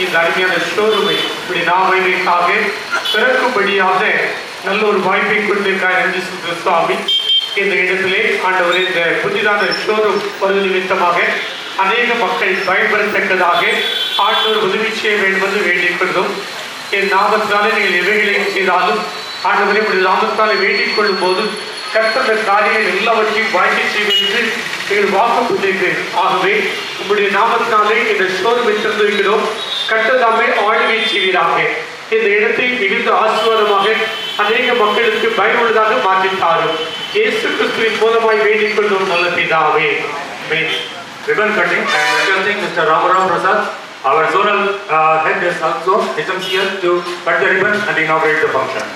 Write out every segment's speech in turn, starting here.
இந்த அருமையான ஷோரூமை இப்படி நாமைக்காக திறக்கும்படியாக நல்ல ஒரு வாய்ப்பை கொடுத்திருக்கார் நன்றி சொல்கிற சுவாமி. இந்த இடத்திலே ஆண்டவர் இந்த புதிதான ஷோரூம் ஒரு நிமித்தமாக அநேக மக்கள் பயன்பெறத்தக்கதாக ஆண்டவர் உதவி செய்ய வேண்டும் என்று வேண்டிக் கொள்ளும். என் நாமத்தினாலே நீங்கள் எவைகளையும் செய்தாலும் ஆண்டவரை உடைய நாமத்தாலே வேண்டிக் கொள்ளும் போது கர்த்தர் காரியங்கள் எல்லாவற்றையும் வாழ்க்கை செய்வது என்று நீங்கள் வாக்குறுத்தீர்கள். ஆகவே உங்களுடைய நாமத்தினாலே இந்த ஷோரூமை தந்திருக்கிறோம். கர்த்தர் தாமே ஆளுகை செய்வீராக. இந்த இடத்தை மிகுந்த ஆசீர்வாதமாக அநேக மக்களுக்கு பயனுள்ளதாக மாற்றித்தாரும். இயேசு கிறிஸ்துவின் மூலமாய் வேண்டிக் கொள்ளும் நல்ல பிதாவே. Ribbon cutting and requesting Mr. Ramaram Prasad, our zonal head is also here to cut the ribbon and inaugurate the function.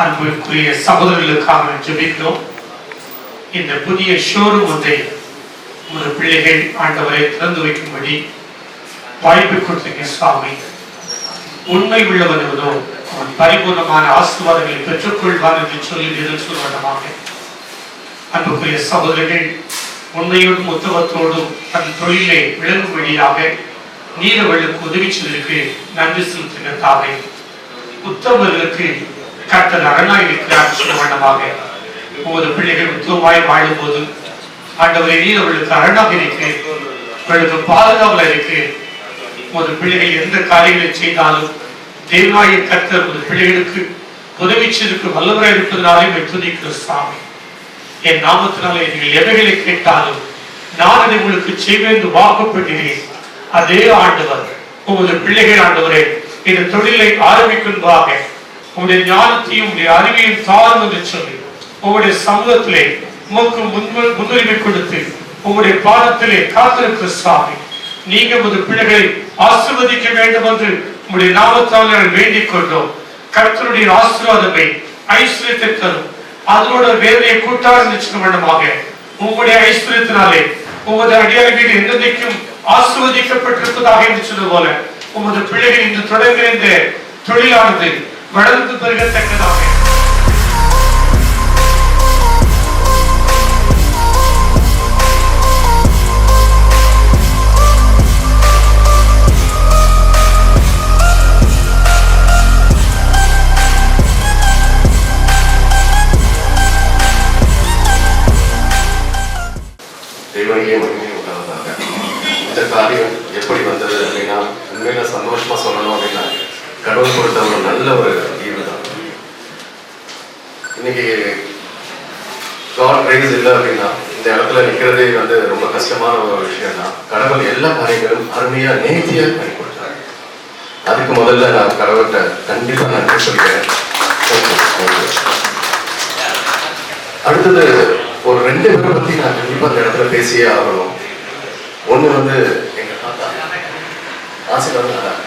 அன்புக்குரிய சகோதரர்களுக்காக ஜெபிக்கிறோம். இந்த புதிய ஷோரூம் ஒன்றை ஒரு பிள்ளைகள் ஆண்டவரை திறந்து வைக்கும்படி வாய்ப்பு கொடுத்திருக்க சுவாமி. உண்மை உள்ளவனோ அவன் பரிபூர்ணமான ஆசீர்வாதங்களை பெற்றுக்கொள்வான் என்று சொல்லி சொல்வதமாக அன்புக்குரிய சகோதரர்கள் உண்மையோடும் உத்தவத்தோடும் தன் தொழிலை விளங்கும்படியாக நீரவர்களுக்கு உதவி செய்வதற்கு நன்றி செலுத்துகிறதாக. உத்தவர்களுக்கு கர்த்தர் அரணாய் இருக்கிறார் சொல்ல வேண்டமாக ஒவ்வொரு பிள்ளைகள் உத்தமமாய் வாழும் போது ஆண்டவரை நீர் அவர்களுக்கு அரணாக இருக்கிறேன், அவர்களுக்கு பாதுகாவல இருக்கிறேன். ஒரு பிள்ளைகள் எந்த காரியங்களை செய்தாலும் தேவனாய கர்த்தர் ஒரு பிள்ளைகளுக்கு உதவி செய்வதற்கு வல்லவராய் இருப்பதனாலே துதிக்கிற சாமி. என் நாமத்தினாலே நீங்கள் எவைகளை கேட்டாலும் நான் அதை உங்களுக்கு செய்வேன் என்று வாக்குப்பட்டேன். அதே ஆண்டவர் ஒவ்வொரு பிள்ளைகள் ஆண்டவரே இந்த தொழிலை ஆரம்பிக்கும்பாக உங்களுடைய ஞானத்தையும் உங்களுடைய அறிவையும் தாரும் என்று சொல்லி உங்களுடைய சமூகத்திலே உமக்கு முன்னுரிமை கொடுத்து உங்களுடைய பாதத்திலே காத்திருக்கிற சுவாமி. நீங்க ஒரு பிள்ளைகளை ஆசீர்வதிக்க வேண்டும் என்று உங்களுடைய நாமத்தால் நாங்கள் வேண்டிக் கொண்டோம். கர்த்தருடைய ஆசீர்வாதமே ஐஸ்வர்யத்தை தரும். அதனோட வேலையை கூட்டாக நிச்சயம் வேண்டுமாக உங்களுடைய ஐஸ்வர்யத்தினாலே உமது அடியார்கள் என்றைக்கும் ஆசீர்வதிக்கப்பட்டிருப்பதாக என்று சொன்னது போல உமது பிள்ளைகள் இன்று தொடர்கிற இந்த தொழிலானது வளர்ந்து பெருகத்தக்கதாக தேவனையே மகிமை உண்டாவதாக. இந்த காரியம் எப்படி வந்தது அப்படின்னா உண்மையில சந்தோஷமா சொல்லணும் அப்படின்னா கடவுள் கொடுத்த ஒரு நல்ல ஒரு ஈவு தான். இன்னைக்கு காட் கிரேஸ் இல்லை அப்படின்னா இந்த இடத்துல நிற்கிறதே வந்து ரொம்ப கஷ்டமான ஒரு விஷயம் தான். கடவுள் எல்லா காரியங்களும் அருமையா நேர்த்தியா பண்ணி கொடுத்தாரு. அதுக்கு முதல்ல நான் கடவுள்கிட்ட கண்டிப்பா நன்றி சொல்கிறேன். அடுத்தது ஒரு 2 பேரை பத்தி நான் கண்டிப்பா இந்த இடத்துல பேசியே ஆகணும். ஒண்ணு வந்து எங்க தாத்தா ஆசீர்வாதம்.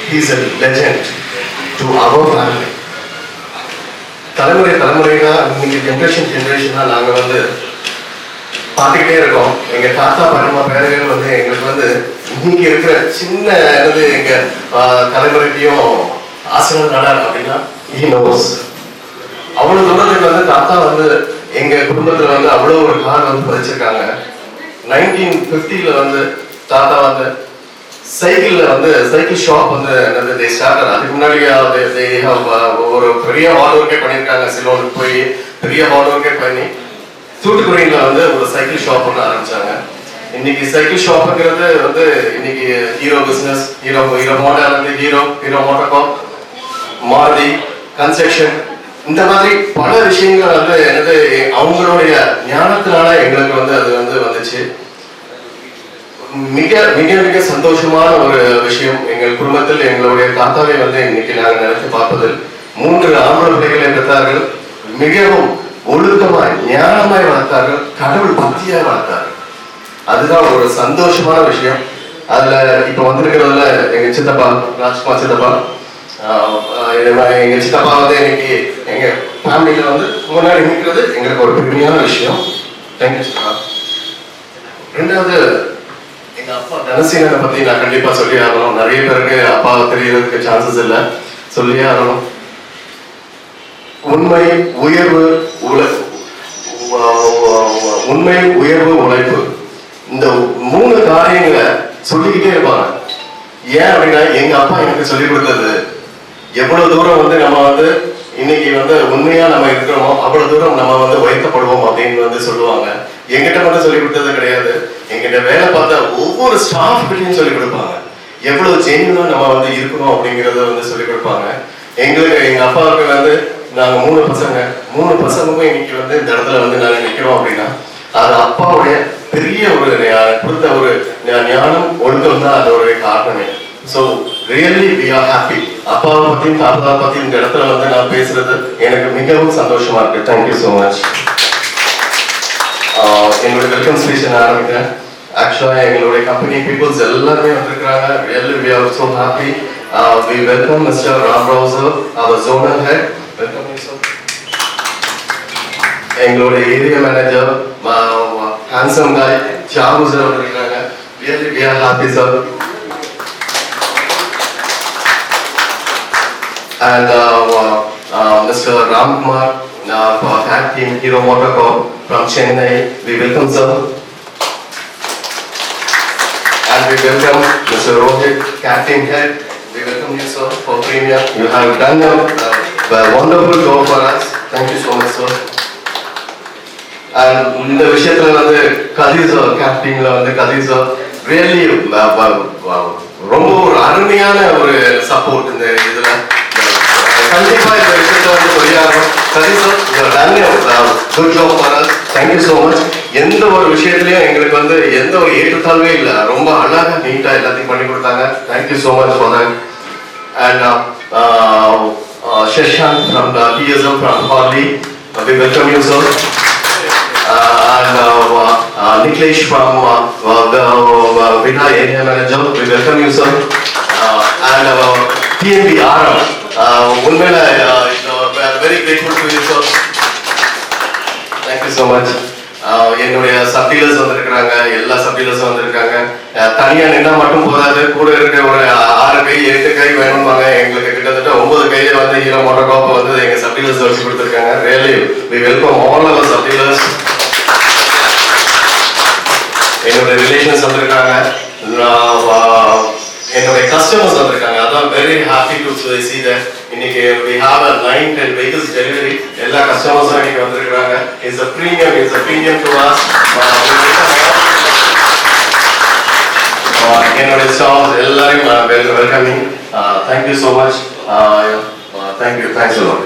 He is a legend to our family. தலைமுறைனா இன்னைக்கு ஜெனரேஷனா நாங்க வந்து பார்த்துக்கிட்டே இருக்கோம். எங்க தாத்தா பாட்டிமா பேர்கள் வந்து எங்களுக்கு வந்து இன்னைக்கு இருக்கிற சின்ன எங்க தலைமுறைக்கும் ஆசீர்வாதம் நடாரு அப்படின்னா he knows. அவ்வளவு தூரத்துக்கு வந்து தாத்தா வந்து எங்க குடும்பத்துல வந்து அவ்வளவு ஒரு கார் வந்து பதிச்சிருக்காங்க. 1950 வந்து தாத்தா வந்து சைக்கிள்ல வந்து சைக்கிள் ஷாப் வந்து என்னது ஸ்டார்டர். அதுக்கு முன்னாடி ஒரு பெரிய ஹார்ட் ஒர்க்கே பண்ணியிருக்காங்க. சிலோனுக்கு போய் பெரிய ஹார்ட் ஒர்க்கே பண்ணி தூத்துக்குடியில வந்து ஒரு சைக்கிள் ஷாப் ஒன்று ஆரம்பிச்சாங்க. இன்னைக்கு சைக்கிள் ஷாப்புங்கிறது வந்து இன்னைக்கு ஹீரோ பிசினஸ், ஹீரோ மோட்டார் வந்து ஹீரோ மோட்டோகாப், மாருதி கன்ஸ்ட்ரக்ஷன், இந்த மாதிரி பல விஷயங்கள் வந்து என்னது அவங்களுடைய ஞானத்தினால எங்களுக்கு வந்து அது வந்து வந்துச்சு. மிக மிக மிக சந்தோஷமான ஒரு விஷயம். எங்கள் குடும்பத்தில் எங்களுடைய தாத்தாவை வந்து இன்னைக்கு நாங்கள் நினைத்து பார்ப்பதில் 3 ஆம்பளை பிள்ளைகளை பெற்றார்கள். மிகவும் ஒழுக்கமாய் ஞானமாய் வளர்த்தார்கள். கடவுள் பக்தியாய் வளர்த்தார்கள். அதுதான் ஒரு சந்தோஷமான விஷயம். அதுல இப்ப வந்திருக்கிறதுல எங்க சித்தப்பா ராஜ்குமார் சித்தப்பா, எங்க சித்தப்பா வந்து இன்னைக்கு எங்க ஃபேமிலியில வந்து முன்னாடி நிற்கிறது எங்களுக்கு ஒரு பெருமையான விஷயம். தேங்க்யூ சித்தப்பா. ரெண்டாவது எங்க அப்பா தனசீலனை பத்தி நான் கண்டிப்பா சொல்லி ஆகணும். நிறைய பேருக்கு அப்பாவை தெரியறதுக்கு சான்சஸ் இல்லை, சொல்லியே ஆகணும். உண்மை உயர்வு உழைப்பு, இந்த 3 காரியங்களை சொல்லிக்கிட்டே இருப்பாங்க. ஏன் அப்படின்னா எங்க அப்பா எனக்கு சொல்லிக் கொடுத்தது எவ்வளவு தூரம் வந்து நம்ம வந்து இன்னைக்கு வந்து உண்மையா நம்ம இருக்கிறோமோ அவ்வளவு தூரம் நம்ம வந்து உயர்த்தப்படுவோம் அப்படின்னு வந்து சொல்லுவாங்க. எங்கிட்ட மட்டும் சொல்லிக் கொடுத்தது கிடையாது, எங்கிட்ட வேலை பார்த்த ஒவ்வொரு ஸ்டாஃப் கிட்டையும் சொல்லிக் கொடுப்பாங்க. எவ்வளவு ஜென்யூனா நம்ம வந்து இருக்கணும் அப்படிங்கிறத வந்து சொல்லிக் கொடுப்பாங்க. எங்க அப்பாவுக்கு வந்து நாங்க 3 பசங்களுக்கும் இன்னைக்கு வந்து இந்த இடத்துல வந்து நாங்க நிக்கிறோம் அப்படின்னா அது அப்பாவுடைய பெரிய ஒரு கொடுத்த ஒரு ஞானம் ஒழுக்கம் தான் அதோட காரணமே. So really we are happy. அப்பாவை பத்தியும் தாத்தா பத்தியும் இந்த இடத்துல வந்து நான் பேசுறது எனக்கு மிகவும் சந்தோஷமா இருக்கு. Thank you so much. என்னோட வெல்கம் ஸ்பீச் நான் ஆரம்பிக்கிறேன். ஆக்சுவலா எங்களுடைய கம்பெனி பீப்புள்ஸ் எல்லாருமே வந்திருக்கிறாங்க. Really we are so happy. We welcome Mr. Ram Rao sir, our zonal head. Welcome you sir. எங்களுடைய ஏரியா மேனேஜர் ஹேண்ட்ஸம் காய் தியாகு சார் வந்திருக்காங்க. Really we are happy sir. And Mr. Ram Kumar, tag team Hero Motorcorp from Chennai. We welcome sir. And we welcome Mr. Rohit, captain head. We welcome you sir for Premier. You have done a wonderful job for us. Thank you so much sir. And இந்த விஷயத்துல வந்து கதீர் sir கேப்டன்ல வந்து கதீர் sir really ரொம்ப ஒரு அருமையான ஒரு support இந்த இதுல. கண்டிப்பா இந்த விஷயத்த வந்து சொல்லியாகணும். Kathir sir good job for us. Thank you so much. எந்த ஒரு விஷயத்துலயும் எங்களுக்கு வந்து எந்த ஒரு ஏற்றத்தாழ்வே இல்லை, ரொம்ப அழகா நீட்டா எல்லாத்தையும் பண்ணி கொடுத்தாங்க. Thank you so much for that. And Shashank from the TSM from Harley, we welcome you sir. And Niklesh from Vida area manager, we welcome you sir. And TNB Aram, உண்மையில very grateful to you sir. Thank you so much. என்னுடைய sub dealers வந்திருக்கிறாங்க, எல்லா சப்டீலர்ஸும் வந்திருக்காங்க. தனியா நின்னா மட்டும் போதாது, கூட இருக்க ஒரு 6 கை 8 கை வேணும்பாங்க. எங்களுக்கு கிட்டத்தட்ட 9 கையில வந்து ஹீரோ மோட்டோகார்ப் வந்து எங்க சப்டீலர்ஸ் வச்சு கொடுத்துருக்காங்க. Really we welcome all our sub dealers. என்னுடைய ரிலேஷன்ஸ் வந்திருக்காங்க, என்னுடைய கஸ்டமர்ஸ் வந்திருக்காங்க. அதான் very happy to see that இன்னைக்கு we have a 9-10 vehicles delivery. எல்லா கஸ்டமர்ஸும் இன்னைக்கு வந்திருக்காங்க. It's a premium to us. என்னுடைய ஸ்டாஃப் எல்லாரையும் welcoming. Thank you so much. Thanks a lot.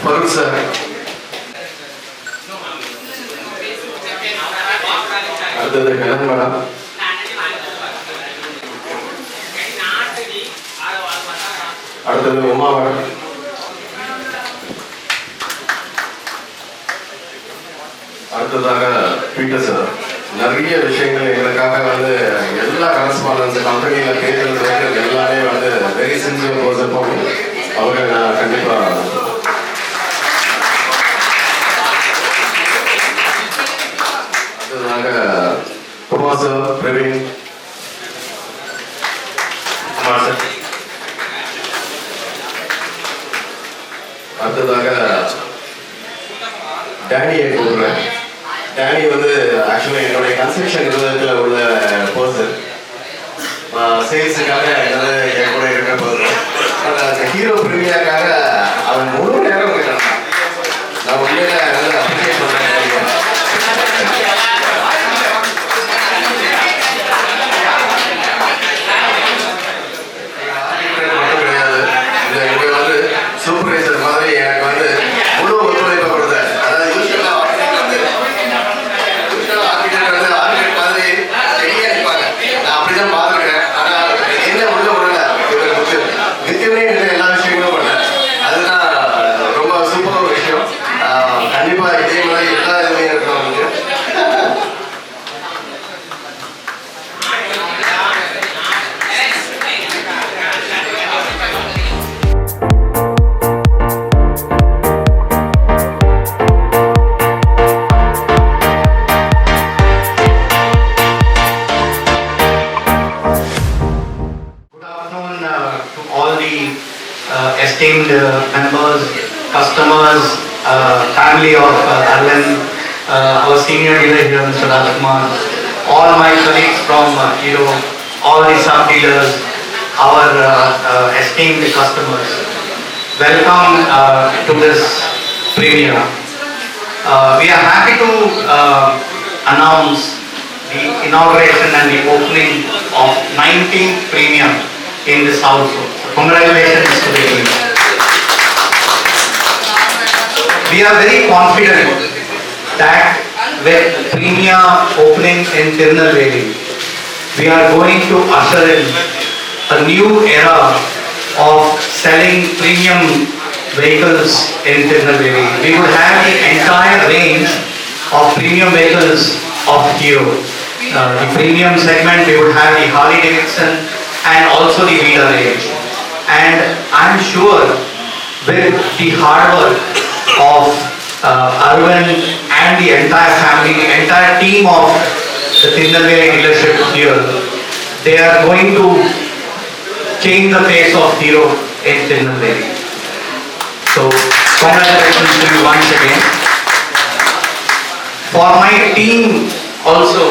Farooq sir, அடுத்தது கலன் மேடம், அடுத்தது உமா மேடம், அடுத்ததாக பீட்டர் சார். நிறைய விஷயங்கள் எங்களுக்காக வந்து எல்லா கரஸ்பாண்டன்ஸ் கம்பெனியில் கேட்கறது எல்லாமே வந்து வெரி சின்சியர் பர்சன். அவங்க நான் கண்டிப்பாக அடுத்ததாக குமார் சார், பிரவீன் குமார் சார், அடுத்ததாக டேனியை கூப்பிடுறேன். டேனி வந்து ஆக்சுவலாக என்னுடைய கன்ஸ்ட்ரக்ஷன் நிறுவனத்தில் உள்ள பர்சன், சேல்ஸுக்காக என்னது என் கூட இருக்க பர்சன். ஹீரோ பிரீமியாக்காக அவன் முழு நேரம் இருக்கான். நான் உண்மையில நல்ல அப்ரிஷியேட் பண்ணுறேன். மட்டும் கிடையாது, இது இங்கே வந்து சூப்பர்வைசர் மாதிரி எனக்கு வந்து முழு ஒத்துழைப்பு கொடுத்தார். அதாவது யூஸ்வலாக ஆர்கிடெக்ட் மாதிரி ரெடியாக இருப்பாங்க, நான் அப்படிதான் பார்த்துருக்கேன். ஆனால் என்ன உள்ள விடல, இவர் நித்தியமே எல்லா விஷயங்களும் பண்ணேன். அதுதான் ரொம்ப சூப்பரான ஒரு விஷயம். கண்டிப்பாக இதே மாதிரி எல்லா இதுலையும் இருக்கணும். Esteemed members, customers, family of Arvind, our senior dealer here, Mr. Rajkumar, all my colleagues from Hero, all the sub-dealers, our esteemed customers. Welcome to this premiere. We are happy to announce the inauguration and the opening of 19th premium in the South Zone. Congratulations to the team. We are very confident that with Premia opening in Tirunelveli, we are going to usher in a new era of selling premium vehicles in Tirunelveli. We would have the entire range of premium vehicles of Hero. The premium segment, we would have the Harley Davidson and also the Vida range. And I'm sure with the hard work of Arvind and the entire family, the entire team of the Tirunelveli dealership here, they are going to change the face of Hero in Tirunelveli. So congratulations to you once again. For my team also,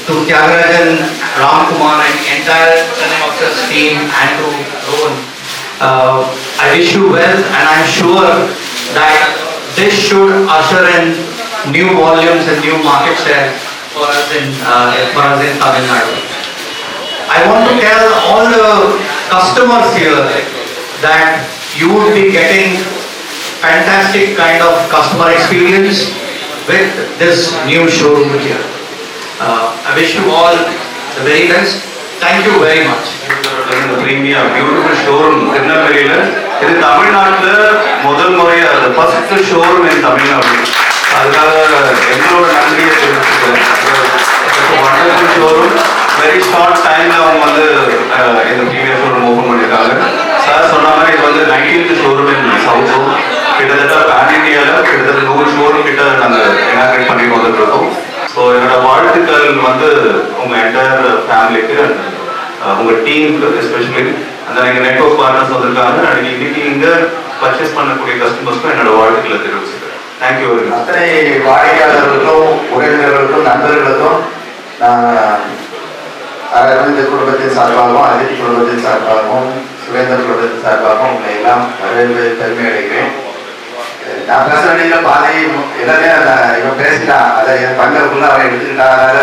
to Tyagarajan, Ramkumar and the entire Chennai team and to Rohan, I wish you well, and I'm sure that this should usher in new volumes and new market share for us in Tamil Nadu. I want to tell all the customers here that you will be getting fantastic kind of customer experience with this new showroom here. I wish you all the very best. Thank you very much. Premia beautiful showroom திருநெல்வேலியில இது தமிழ்நாட்டுல முதல் முறையா first showroom in Tamil Nadu. அதுக்காக எங்களோட நன்றியை தெரிவிச்சுக்கிறேன். Wonderful showroom, very short டைம்ல அவங்க வந்து இந்த ப்ரீமியர் ஷோரூம் ஓப்பன் பண்ணியிருக்காங்க. சார் சொன்ன மாதிரி இது வந்து 19th showroom in south zone. கிட்டத்தட்ட பேன் இண்டியாவில் கிட்டத்தட்ட 100 ஷோரூம் கிட்ட நாங்கள் இனாக்ரேட் பண்ணி வந்துட்டு இருக்கோம். ஸோ என்னோட வாழ்த்துக்கள் வந்து உங்க என்டையர் ஃபேமிலிக்கு அண்ட் உங்க டீமுக்கு எஸ்பெஷலி அந்த எங்கள் நெட்வொர்க் பார்ட்னர்ஸ் வந்திருக்காங்க. அன்னைக்கு இன்னைக்கு இங்கே பர்ச்சேஸ் பண்ணக்கூடிய கஸ்டமர்ஸ்க்கும் என்னோட வாழ்த்துக்களை தெரிவிச்சுக்கிறேன். Thank you very much. அத்தனை வாடிக்கையாளர்களுக்கும் உறவினர்களுக்கும் நண்பர்களுக்கும் அரவிந்த் குடும்பத்தின் சார்பாகவும், அதித்தி குடும்பத்தின் சார்பாகவும், சுரேந்தர் குடும்பத்தின் சார்பாகவும் உங்களை எல்லாம் வரவேற்பு பெருமை அடைகிறேன். நான் பேச வேண்டிய பாதி எல்லாத்தையும் இவன் பேசிட்டான், அதை என் பங்குக்குள்ள அவன் எடுத்துக்கிட்டான். அதனால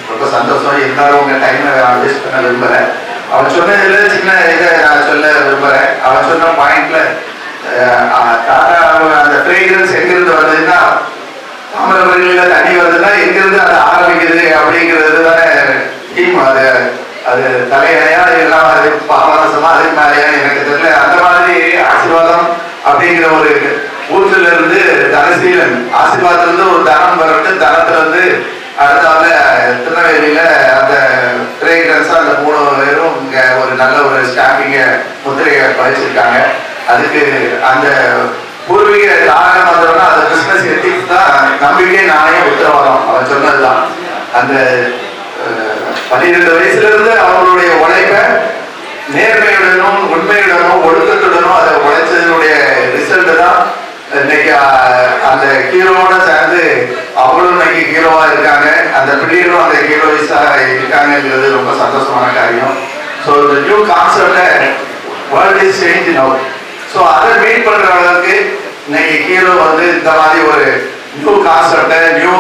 ரொம்ப சந்தோஷம். இருந்தாலும் உங்க டைமை வேஸ்ட் பண்ண விரும்புகிறேன். அவன் சொன்னதுல சின்ன இதை நான் சொல்ல விரும்புகிறேன். அவன் சொன்ன பாயிண்ட்ல டாடா அந்த ஃப்ரேக்ரன்ஸ் எங்கிருந்து வருதுன்னா தாமிரபரணியில் தண்ணி வருதுன்னா எங்கிருந்து அது ஆரம்பிக்குது அப்படிங்கிறது தானே டீம். அது தலையணையா எல்லாம் அது பாவரசமா அதுக்கு மேலையான்னு எனக்கு தெரியல. அந்த மாதிரி ஆசீர்வாதம் அப்படிங்கிற ஒரு ஊற்றுல இருந்து தனசீலன் ஆசீர்வாதத்துல இருந்து ஒரு தனம் வரட்டு, தனத்துல இருந்து அடுத்தால திருநெல்வேலியில அந்த ஃப்ரேக்ரன்ஸா அந்த 3 பேரும் இங்க ஒரு நல்ல ஒரு ஸ்டாம்பிங்க முத்திரையை பதிச்சிருக்காங்க. அதுக்கு அந்த பூர்வீக காரணம் வந்தோம்னா அது பிசினஸ் எத்திக்ஸ் தான், நம்பிக்கை நாணயம் உத்தரவாதம் அவன் சொன்னதுதான். அந்த 12 வயசுல இருந்து அவங்களுடைய உழைப்பை நேர்மையுடனும் உண்மையுடனும் ஒழுக்கத்துடனும் அதை உழைச்சதனுடைய ரிசல்ட் தான் இன்னைக்கு அந்த ஹீரோவோட சேர்ந்து அவங்களும் இன்னைக்கு ஹீரோவா இருக்காங்க, அந்த பிள்ளைகளும் அந்த ஹீரோயிஸா இருக்காங்கிறது ரொம்ப சந்தோஷமான காரியம். ஸோ இந்த நியூ கான்செப்டை world is change now. So அதை மீட் பண்ற அளவுக்கு இன்னைக்கு ஹீரோ வந்து இந்த மாதிரி ஒரு நியூ கான்செப்டை, நியூ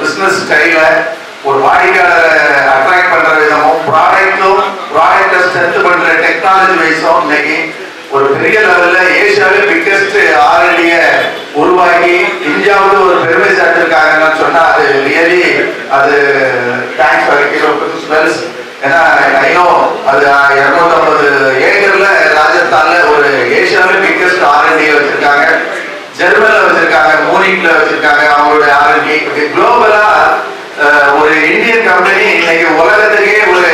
பிசினஸ் ஸ்டைல, ஒரு வாடிக்கையாளரை அட்ராக்ட் பண்ற விதமும், ப்ராடக்டை ஸ்ட்ரென்த் பண்ற டெக்னாலஜி வைஸும் இன்னைக்கு ஒரு பெரிய லெவல்ல ஏசியாவே பிக்கஸ்ட் R&D உருவாக்கி இந்தியாவுக்கு ஒரு பெருமை சேர்த்திருக்காங்கன்னு சொன்னா அது ரியலி அது தேங்க்ஸ் ஃபார் ஹீரோ பிரின்சிபல்ஸ். ஏன்னா ஐநோ அது 250 ஏக்கர்ல ராஜஸ்தான்ல ஒரு ஏசியாவே பிக்கஸ்ட் R&D வச்சிருக்காங்க, ஜெர்மன்ல வச்சிருக்காங்க, மூனிக்ல வச்சிருக்காங்க அவங்களுடைய R&D. குளோபலா ஒரு இந்தியன் கம்பெனி இன்னைக்கு உலகத்துக்கே ஒரு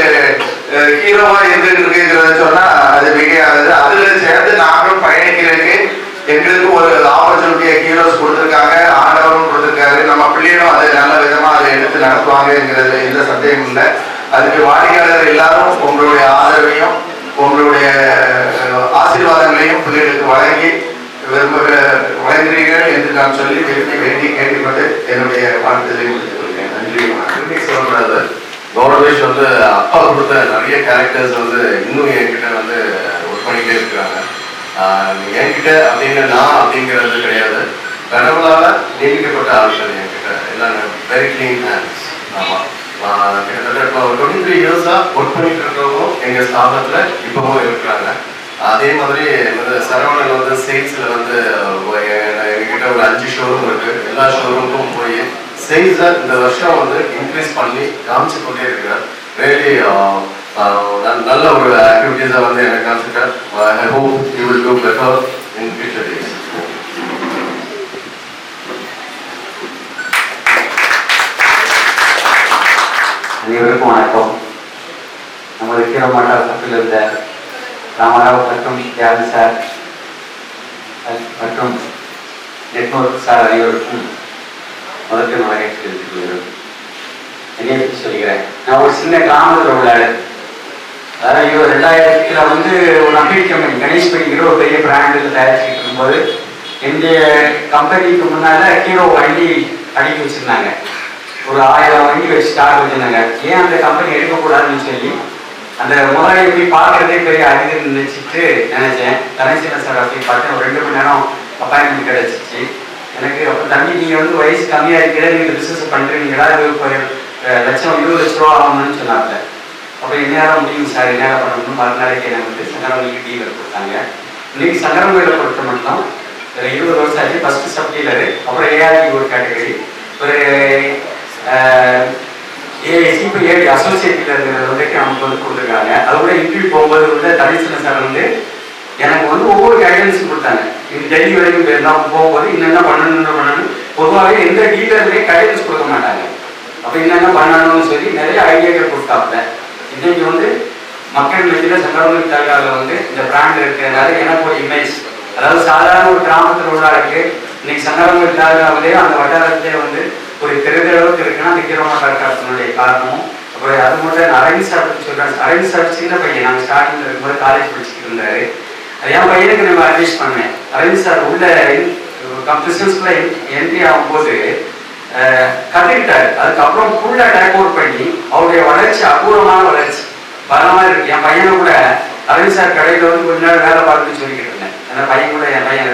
ஹீரோவா இருந்துட்டு இருக்குங்கிறத சொன்னா அது மிகையாகுது. அதுல சேர்ந்து நாங்களும் பயணிக்கிறதுக்கு எங்களுக்கு ஒரு ஆப்பர்ச்சுனிட்டியை ஹீரோஸ் கொடுத்துருக்காங்க, ஆண்டவரும் கொடுத்துருக்காரு. நம்ம பிள்ளைகளும் அதை நல்ல விதமா அதை எடுத்து நடத்துவாங்கிறது எந்த சந்தேகம் இல்லை. அதுக்கு வாடிக்கையாளர் எல்லாரும் உங்களுடைய ஆதரவையும் உங்களுடைய ஆசீர்வாதங்களையும் பிள்ளைகளுக்கு வழங்கி வழங்குறீர்கள் என்று நான் சொல்லி வேண்டி கேட்டுக்கொண்டு என்னுடைய வாழ்த்துதலை முடித்துக் கொள்கிறேன். நன்றி. சொல்லக்கூடாது. கௌரவேஷ் வந்து அப்பா கொடுத்த நிறைய கேரக்டர்ஸ் வந்து இன்னும் என்கிட்ட வந்து ஒர்க் பண்ணிக்கிட்டே இருக்கிறாங்க. என்கிட்ட அப்படின்னு நான் அப்படிங்கிறது கிடையாது, கடவுளால நியமிக்கப்பட்ட ஆட்கள் என்கிட்ட எல்லாம் வெரி கிளீன் ஹேண்ட்ஸ். ஆமாம், கிட்டத்தட்ட இப்போ 23 இயர்ஸா ஒர்க் பண்ணிட்டு இருக்கிறவங்களும் எங்கள் ஸ்தாபனத்தில் இப்பவும் இருக்கிறாங்க. அதே மாதிரி வந்து சரவணன் வந்து சேல்ஸ்ல வந்து எங்ககிட்ட ஒரு 5 ஷோரூம் இருக்கு. எல்லா ஷோரூமுக்கும் போய் சேல்ஸை இந்த வருஷம் வந்து இன்க்ரீஸ் பண்ணி காமிச்சு கொண்டே இருக்கிறார். ரியலி நல்ல ஒரு ஆக்டிவிட்டீஸை வந்து எனக்கு காமிச்சிட்டார். I hope you will do better in future days. அனைவருக்கும் வணக்கம். நமது கீரமாட்டா சபையில் இருந்த ராமராவ் மற்றும் தியாகி சார் மற்றும் நெட்வொர்க் சார் அனைவருக்கும் முதற்க வரவேற்று தெரிவித்துக் கொள்கிறேன். என்னைய பற்றி சொல்லிக்கிறேன். நான் ஒரு சின்ன கிராமத்தில் உள்ளாடு. அதாவது 2000 வந்து ஒரு நம்பிக்கை கம்பெனி கணேஷ் பண்ணிக்கிற ஒரு பெரிய பிராண்டில் தயாரிச்சுட்டு இருக்கும்போது என்னுடைய கம்பெனிக்கு முன்னால் ஹீரோ வண்டி அடிக்க வச்சுருந்தாங்க. ஒரு 1000 வண்டி வச்சு ஸ்டாக் வச்சுருந்தாங்க. ஏன் அந்த கம்பெனி எடுக்கக்கூடாதுன்னு சொல்லி அந்த முதலாளி போய் பார்க்கறதே பெரிய அரிதுன்னு நினைச்சேன். தனசீலன் சார் போய் பார்த்தேன். ஒரு 2 மணி நேரம் அப்பாயின்மெண்ட் கிடைச்சிச்சு எனக்கு. அப்போ தம்பி நீங்கள் வந்து வயசு கம்மியாக இருக்கிற நீங்கள் பிஸ்னஸ் பண்ணுறீங்களா, இது ஒரு 20 லட்ச ரூபா ஆகணும்னு சொன்னாங்க. அப்போ எந்நேரம் முடியும் சார், என்ன பண்ணணும்னு மறுநாளைக்கு எனக்கு வந்து சங்கரவங்களுக்கு டீலர் கொடுத்தாங்க. இன்னைக்கு சங்கரவங்களை பொறுத்த மட்டும் 20 வருஷம் ஆச்சு. ஃபர்ஸ்ட் சப் டீலரு, அப்புறம் ஏஆர்டி ஒரு கேட்டகரி, ஒரு ஏஐசி இப்போ ஏடி அசோசியேட் டீலர் வந்துட்டு நமக்கு வந்து கொடுத்துருக்காங்க. அது கூட இன்டர்வியூ போகும்போது வந்து தனிசீலன் சார் வந்து எனக்கு வந்து ஒவ்வொரு கைடன்ஸும் கொடுத்தாங்க. இந்த டெல்லி வரைக்கும் போயிருந்தோம் போகும்போது என்னென்ன பண்ணணும். பொதுவாகவே எந்த டீலருமே கைடன்ஸ் கொடுக்க மாட்டாங்க. அப்போ என்னென்ன பண்ணணும்னு சொல்லி நிறைய ஐடியாக்கள் கொடுத்தாப்புல. இன்னைக்கு வந்து மக்கள் மத்தியில் சங்கரவங்க தாலுகாவில் வந்து இந்த பிராண்ட் இருக்கிறதுனால எனக்கு ஒரு இமேஜ், அதாவது சாதாரண ஒரு கிராமத்தில் உள்ளாருக்கு இன்னைக்கு சங்கரவங்க தாலுகாவிலே அந்த வட்டாரத்திலே வந்து ஒரு அளவுக்கு இருக்குன்னா அந்த கீரமாட்டா காரணத்தினுடைய காரணமும். அப்புறம் அது மட்டும் அரவிந்த் சார் பற்றி சொல்கிறாங்க. அரவிந்த் சார் சின்ன பையன், நாங்கள் ஸ்டார்டிங்கில் இருக்கும்போது காலேஜ் படிச்சுட்டு இருந்தாரு. என் பையனுக்கு நம்ம அட்வைஸ் பண்ணேன். அரவிந்த் சார் உள்ள பிசினஸ்ல என்ட்ரி ஆகும்போது கற்றுக்கிட்டாரு. அதுக்கப்புறம் ஃபுல்லாக டேக் ஓவர் பண்ணி அவருடைய வளர்ச்சி அபூர்வமான வளர்ச்சி பலமாக இருக்கு. என் பையனை கூட அரவிந்த் சார் கடையில் வந்து கொஞ்ச நேரம் வேலை பார்த்துன்னு சொல்லிக்கிட்டு இருந்தேன். அந்த பையன் கூட என் பையன்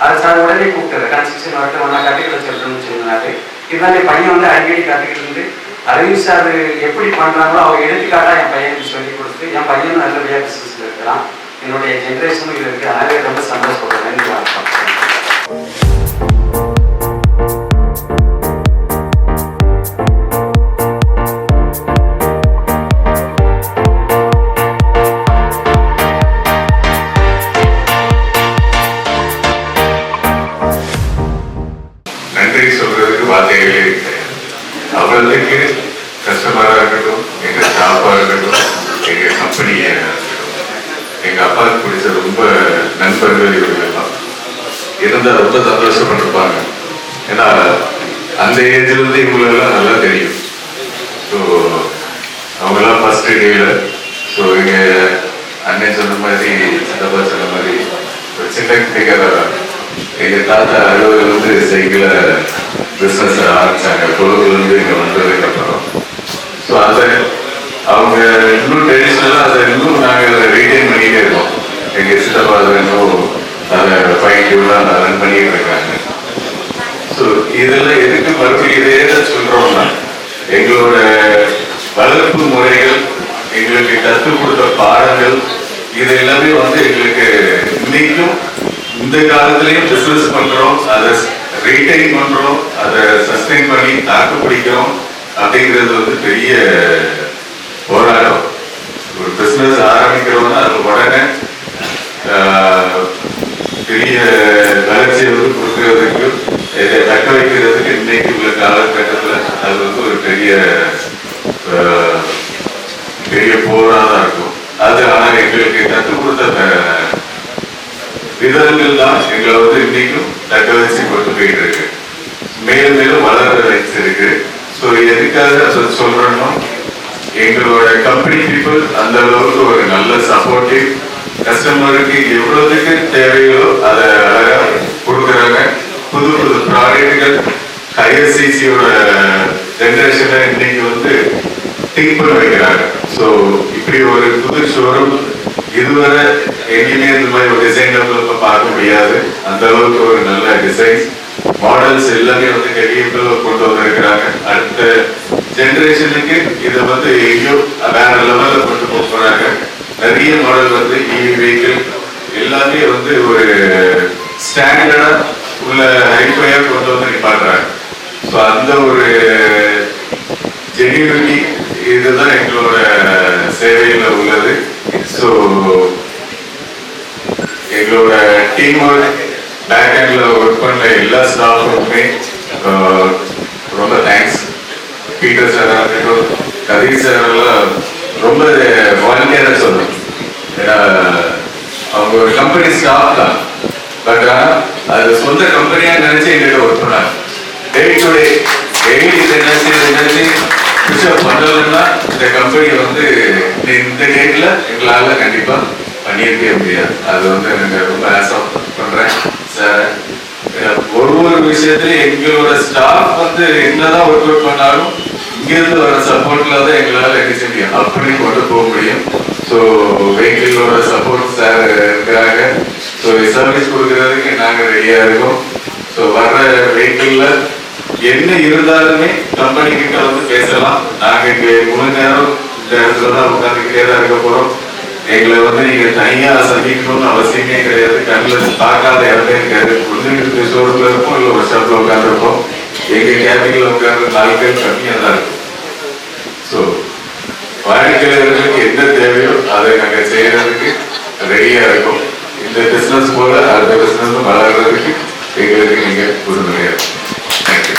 அது சார் உடனே கூப்பிட்டாரு. கன்ஸ்ட்ரக்ஷன் வரட்டு ஒன்றா கற்றுக்கிட்ட சொல்லணும்னு சொன்னாரு. இருந்தாலும் என் பையன் வந்து அடிக்கடி கற்றுக்கிட்டு இருந்து அரவிந்த் சார் எப்படி பண்ணுறாங்களோ அவங்க எடுத்துக்காட்டாக என் பையனுக்கு சொல்லி கொடுத்து என் பையனும் நல்லபடியாக பிஸ்னஸில் இருக்கிறான். என்னுடைய ஜென்ரேஷனும் இது இருக்குது. அதனால ரொம்ப சந்தோஷப்படுறேன். நன்றி, வணக்கம். நன்றி சொல்றதுக்கு வார்த்தைகளே இல்லை. அவர்களுக்கு கஸ்டமராக இருக்கட்டும், எங்க ஸ்டாஃபாக இருக்கட்டும், எங்க கம்பெனியாக இருக்கட்டும், எங்க அப்பாவுக்கு பிடிச்ச ரொம்ப நண்பர்கள் இவர்களெல்லாம் இருந்தால் ரொம்ப சந்தோஷப்பட்டிருப்பாங்க. ஏன்னா அந்த ஏஜ்ல இருந்து இவங்களெல்லாம் நல்லா தெரியும். ஸோ அவங்கெல்லாம் ஃபர்ஸ்ட் டேல ஸோ எங்க அண்ணன் சொன்ன மாதிரி, சித்தப்பா சொன்ன மாதிரி ஒரு சின்ன கிரிக்கெட்டாக எங்க தாத்தா அலுவலர் வந்து சைக்கிள பிசினஸ் ஆரம்பிச்சாங்க. கொழும்புல இருந்து இங்க வந்ததுக்கு அப்புறம் ஸோ அதை அவங்க இன்னும் ட்ரெடிஷ்னலா அதை இன்னும் நாங்கள் அதை ரிட்டைன் பண்ணிட்டே இருக்கோம். எங்க சித்தப்பா அதை இன்னும் அதை ஃபைன் ரன் பண்ணிட்டு இருக்காங்க. ஸோ இதெல்லாம் எதுக்கு மறுபடியும் இதே தான் சொல்றோம்னா, எங்களோட வளர்ப்பு முறைகள், எங்களுக்கு கற்றுக் கொடுத்த பாடங்கள், இது எல்லாமே வந்து எங்களுக்கு இன்னைக்கும் இந்த காலத்திலையும் பிசினஸ் பண்றோம், அதை ரீடைன் பண்றோம், அதை சஸ்டெயின் பண்ணி தாக்கு பிடிக்கிறோம் அப்படிங்கிறது வந்து பெரிய போராட்டம். ஒரு பிசினஸ் ஆரம்பிக்கிறோம்னா அது உடனே பெரிய வளர்ச்சியை வந்து கொடுக்கறதுக்கு, இதை தக்க வைக்கிறதுக்கு இன்னைக்கு உள்ள காலகட்டத்தில் அது வந்து ஒரு பெரிய பெரிய போராக தான் இருக்கும். அது ஆனால் எங்களுக்கு கற்றுக் கொடுத்த விதங்கள் தான் எங்களை வந்து இன்னைக்கும் தக்க வச்சு கொண்டு போயிட்டு இருக்கு. மேலும் மேலும் வளர வச்சு இருக்கு. ஸோ எதுக்காக சொல்றோம்னா, எங்களோட கம்பெனி பீப்புள் அந்த அளவுக்கு ஒரு நல்ல சப்போர்ட்டிவ், கஸ்டமருக்கு எவ்வளவுக்கு தேவையோ அதை அழகா கொடுக்குறாங்க. புது புது ப்ராடக்ட்கள் ஹையர் சிசியோட ஜென்ரேஷனை இன்னைக்கு வந்து திங்க் பண்ண வைக்கிறாங்க. ஸோ இப்படி ஒரு புது ஷோரூம் இதுவரை எங்கேயுமே இந்த மாதிரி ஒரு டிசைன் டெவலப் பார்க்க முடியாது. அந்த அளவுக்கு ஒரு நல்ல டிசைன்ஸ் மாடல்ஸ் எல்லாமே வந்து கெரியபிள் கொண்டு வந்திருக்கிறாங்க. அடுத்த ஜென்ரேஷனுக்கு இதை வந்து எங்கேயோ வேற லெவல்ல கொண்டு போறாங்க. நிறைய மாடல் வந்து இவி வெஹிக்கிள் எல்லாமே வந்து ஒரு ஸ்டாண்டர்டா உள்ள ஹைஃபையா கொண்டு வந்து நிப்பாட்டுறாங்க. ஸோ அந்த ஒரு ஜென்யூனிட்டி இதுதான் எங்களோட சேவையில உள்ளது. ஸோ எங்களோட டீம் ஒர்க், பேக் ஹேண்ட்ல ஒர்க் பண்ண எல்லா ஸ்டாஃபுக்குமே ரொம்ப தேங்க்ஸ். பீட்டர் சார் ஆகட்டும், கதீர் சார் எல்லாம் ரொம்ப வாலண்டியரா சொல்லணும். ஏன்னா அவங்க ஒரு கம்பெனி ஸ்டாஃப் தான், பட் ஆனால் அது சொந்த கம்பெனியா நினைச்சு எங்கிட்ட ஒர்க் பண்ணாங்க. டே டு டே டெய்லி இதை நினைச்சு பிஷப் பண்ணலன்னா இந்த கம்பெனி வந்து இந்த டேட்ல எங்களால கண்டிப்பா பண்ணியிருக்கவே முடியாது. அது வந்து எனக்கு ரொம்ப ஆசம் பண்றேன் சார். ஒரு விஷயத்துல எங்களோட ஸ்டாஃப் வந்து என்னதான் ஒர்க் அவுட் பண்ணாலும் இங்கிருந்து வர சப்போர்ட்ல தான் எங்களால என்ன செய்ய முடியும், அப்படி கொண்டு போக முடியும். ஸோ வெஹிக்கிளோட சப்போர்ட் சார் இருக்கிறாங்க. ஸோ சர்வீஸ் கொடுக்கறதுக்கு நாங்க ரெடியா இருக்கோம். ஸோ வர்ற வெஹிக்கிள்ல என்ன இருந்தாலுமே கம்பெனி கிட்ட வந்து பேசலாம். நாங்க இங்க முழு நேரம் இந்த இடத்துல தான் உட்காந்துக்கிட்டே தான் இருக்க போறோம். எங்களை வந்து நீங்க தனியா சந்திக்கணும்னு அவசியமே கிடையாது. கண்ணில் பார்க்காத இடமே இருக்காது. ஒன்று ஷோரூம்ல இருப்போம், இல்லை ஒரு ஷாப்ல உட்காந்துருப்போம். எங்க கேபின்ல உட்காந்து நாட்கள் கம்மியா தான் இருக்கும். ஸோ வாடிக்கையாளர்களுக்கு என்ன தேவையோ அதை நாங்க செய்யறதுக்கு ரெடியா இருக்கும். இந்த பிசினஸ் போல அடுத்த பிசினஸ் வளர்றதுக்கு எங்களுக்கு நீங்க உறுதுணையா இருக்கும். தேங்க்யூ.